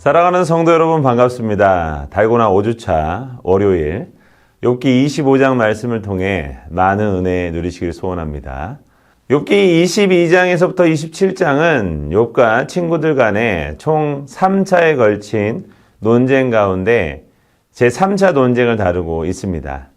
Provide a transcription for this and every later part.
사랑하는 성도 여러분 반갑습니다. 달고나 5주차 월요일 욥기 25장 말씀을 통해 많은 은혜 누리시길 소원합니다. 욥기 22장에서부터 27장은 욥과 친구들 간에 총 3차에 걸친 논쟁 가운데 제3차 논쟁을 다루고 있습니다.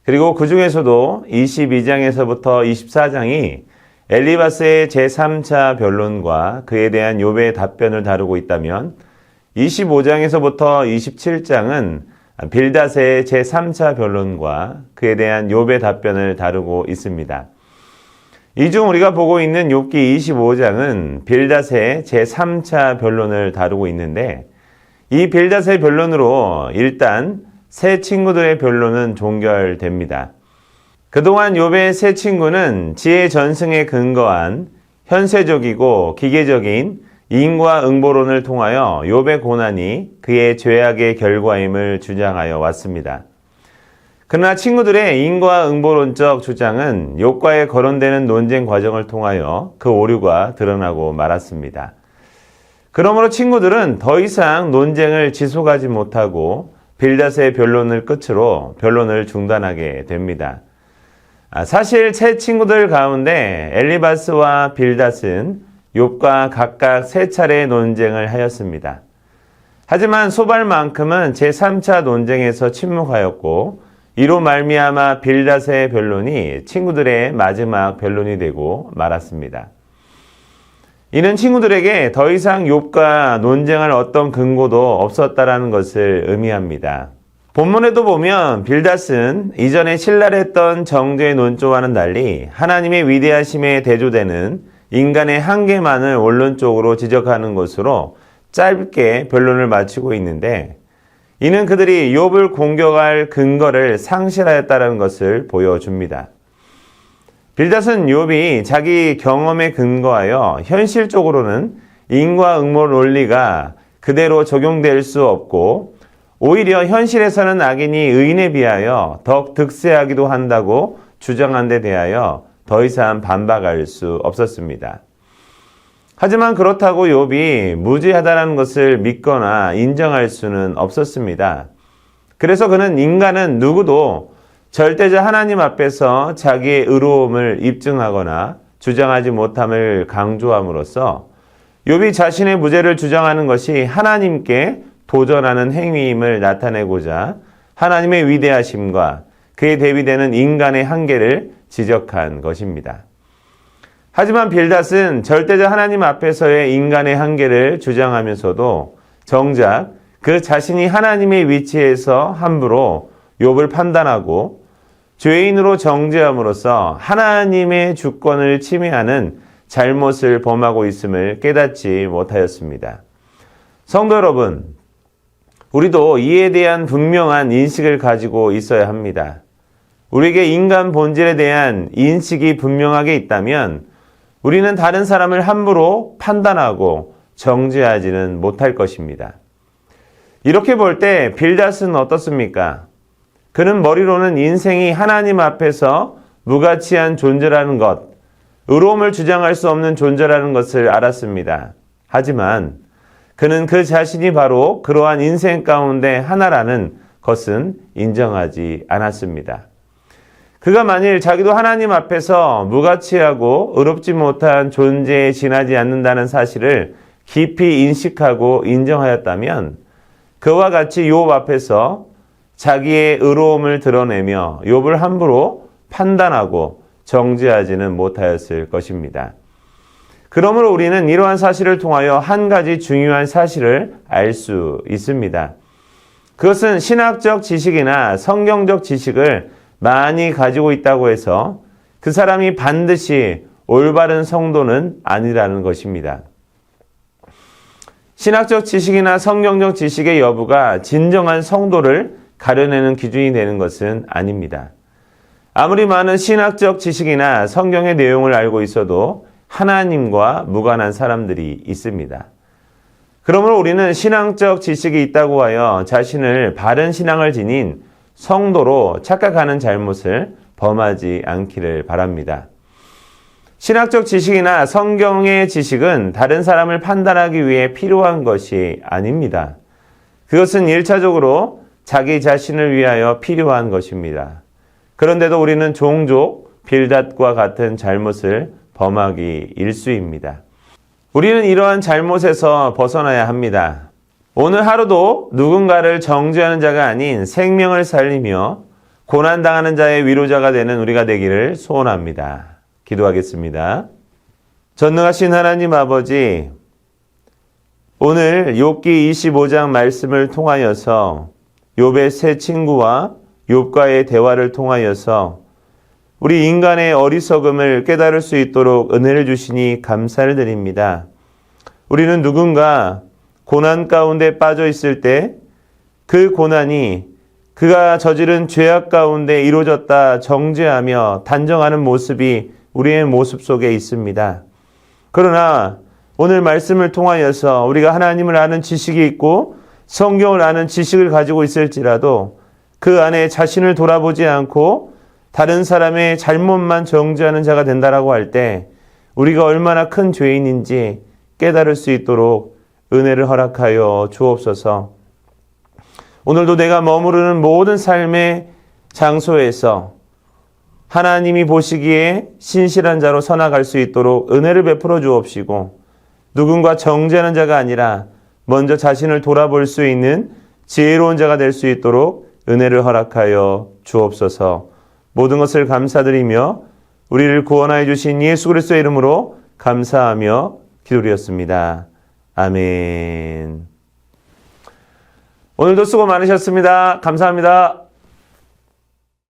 그리고 그 중에서도 22장에서부터 24장이 엘리바스의 제3차 변론과 그에 대한 욥의 답변을 다루고 있다면 25장에서부터 27장은 빌닷의 제3차 변론과 그에 대한 욥의 답변을 다루고 있습니다. 이 중 우리가 보고 있는 욥기 25장은 빌닷의 제3차 변론을 다루고 있는데 이 빌닷의 변론으로 일단 세 친구들의 변론은 종결됩니다. 그동안 욥의 세 친구는 지혜 전승에 근거한 현세적이고 기계적인 인과응보론을 통하여 욥의 고난이 그의 죄악의 결과임을 주장하여 왔습니다. 그러나 친구들의 인과응보론적 주장은 욥과의 거론되는 논쟁 과정을 통하여 그 오류가 드러나고 말았습니다. 그러므로 친구들은 더 이상 논쟁을 지속하지 못하고 빌닷의 변론을 끝으로 변론을 중단하게 됩니다. 사실 세 친구들 가운데 엘리바스와 빌닷은 욥과 각각 세 차례 논쟁을 하였습니다. 하지만 소발만큼은 제3차 논쟁에서 침묵하였고 이로 말미암아 빌닷의 변론이 친구들의 마지막 변론이 되고 말았습니다. 이는 친구들에게 더 이상 욥과 논쟁할 어떤 근거도 없었다라는 것을 의미합니다. 본문에도 보면 빌닷은 이전에 신랄했던 정죄의 논조와는 달리 하나님의 위대하심에 대조되는 인간의 한계만을 원론적으로 지적하는 것으로 짧게 변론을 마치고 있는데 이는 그들이 욥을 공격할 근거를 상실하였다는 것을 보여줍니다. 빌닷은 욥이 자기 경험에 근거하여 현실적으로는 인과응보 논리가 그대로 적용될 수 없고 오히려 현실에서는 악인이 의인에 비하여 더 득세하기도 한다고 주장한 데 대하여 더 이상 반박할 수 없었습니다. 하지만 그렇다고 욥이 무죄하다는 것을 믿거나 인정할 수는 없었습니다. 그래서 그는 인간은 누구도 절대자 하나님 앞에서 자기의 의로움을 입증하거나 주장하지 못함을 강조함으로써 욥이 자신의 무죄를 주장하는 것이 하나님께 도전하는 행위임을 나타내고자 하나님의 위대하심과 그에 대비되는 인간의 한계를 지적한 것입니다. 하지만 빌닷은 절대자 하나님 앞에서의 인간의 한계를 주장하면서도 정작 그 자신이 하나님의 위치에서 함부로 욥을 판단하고 죄인으로 정죄함으로써 하나님의 주권을 침해하는 잘못을 범하고 있음을 깨닫지 못하였습니다. 성도 여러분, 우리도 이에 대한 분명한 인식을 가지고 있어야 합니다. 우리에게 인간 본질에 대한 인식이 분명하게 있다면 우리는 다른 사람을 함부로 판단하고 정죄하지는 못할 것입니다. 이렇게 볼 때 빌닷은 어떻습니까? 그는 머리로는 인생이 하나님 앞에서 무가치한 존재라는 것, 의로움을 주장할 수 없는 존재라는 것을 알았습니다. 하지만 그는 그 자신이 바로 그러한 인생 가운데 하나라는 것은 인정하지 않았습니다. 그가 만일 자기도 하나님 앞에서 무가치하고 의롭지 못한 존재에 지나지 않는다는 사실을 깊이 인식하고 인정하였다면 그와 같이 욥 앞에서 자기의 의로움을 드러내며 욥을 함부로 판단하고 정죄하지는 못하였을 것입니다. 그러므로 우리는 이러한 사실을 통하여 한 가지 중요한 사실을 알 수 있습니다. 그것은 신학적 지식이나 성경적 지식을 많이 가지고 있다고 해서 그 사람이 반드시 올바른 성도는 아니라는 것입니다. 신학적 지식이나 성경적 지식의 여부가 진정한 성도를 가려내는 기준이 되는 것은 아닙니다. 아무리 많은 신학적 지식이나 성경의 내용을 알고 있어도 하나님과 무관한 사람들이 있습니다. 그러므로 우리는 신앙적 지식이 있다고 하여 자신을 바른 신앙을 지닌 성도로 착각하는 잘못을 범하지 않기를 바랍니다. 신학적 지식이나 성경의 지식은 다른 사람을 판단하기 위해 필요한 것이 아닙니다. 그것은 1차적으로 자기 자신을 위하여 필요한 것입니다. 그런데도 우리는 종종 빌닷과 같은 잘못을 범하기 일쑤입니다. 우리는 이러한 잘못에서 벗어나야 합니다. 오늘 하루도 누군가를 정죄하는 자가 아닌 생명을 살리며 고난당하는 자의 위로자가 되는 우리가 되기를 소원합니다. 기도하겠습니다. 전능하신 하나님 아버지, 오늘 욥기 25장 말씀을 통하여서 욥의 세 친구와 욥과의 대화를 통하여서 우리 인간의 어리석음을 깨달을 수 있도록 은혜를 주시니 감사를 드립니다. 우리는 누군가 고난 가운데 빠져 있을 때 그 고난이 그가 저지른 죄악 가운데 이루어졌다 정죄하며 단정하는 모습이 우리의 모습 속에 있습니다. 그러나 오늘 말씀을 통하여서 우리가 하나님을 아는 지식이 있고 성경을 아는 지식을 가지고 있을지라도 그 안에 자신을 돌아보지 않고 다른 사람의 잘못만 정죄하는 자가 된다라고 할 때 우리가 얼마나 큰 죄인인지 깨달을 수 있도록 은혜를 허락하여 주옵소서. 오늘도 내가 머무르는 모든 삶의 장소에서 하나님이 보시기에 신실한 자로 서나갈 수 있도록 은혜를 베풀어 주옵시고 누군가 정죄하는 자가 아니라 먼저 자신을 돌아볼 수 있는 지혜로운 자가 될 수 있도록 은혜를 허락하여 주옵소서. 모든 것을 감사드리며 우리를 구원하여 주신 예수 그리스도의 이름으로 감사하며 기도드렸습니다. 아멘. 오늘도 수고 많으셨습니다. 감사합니다.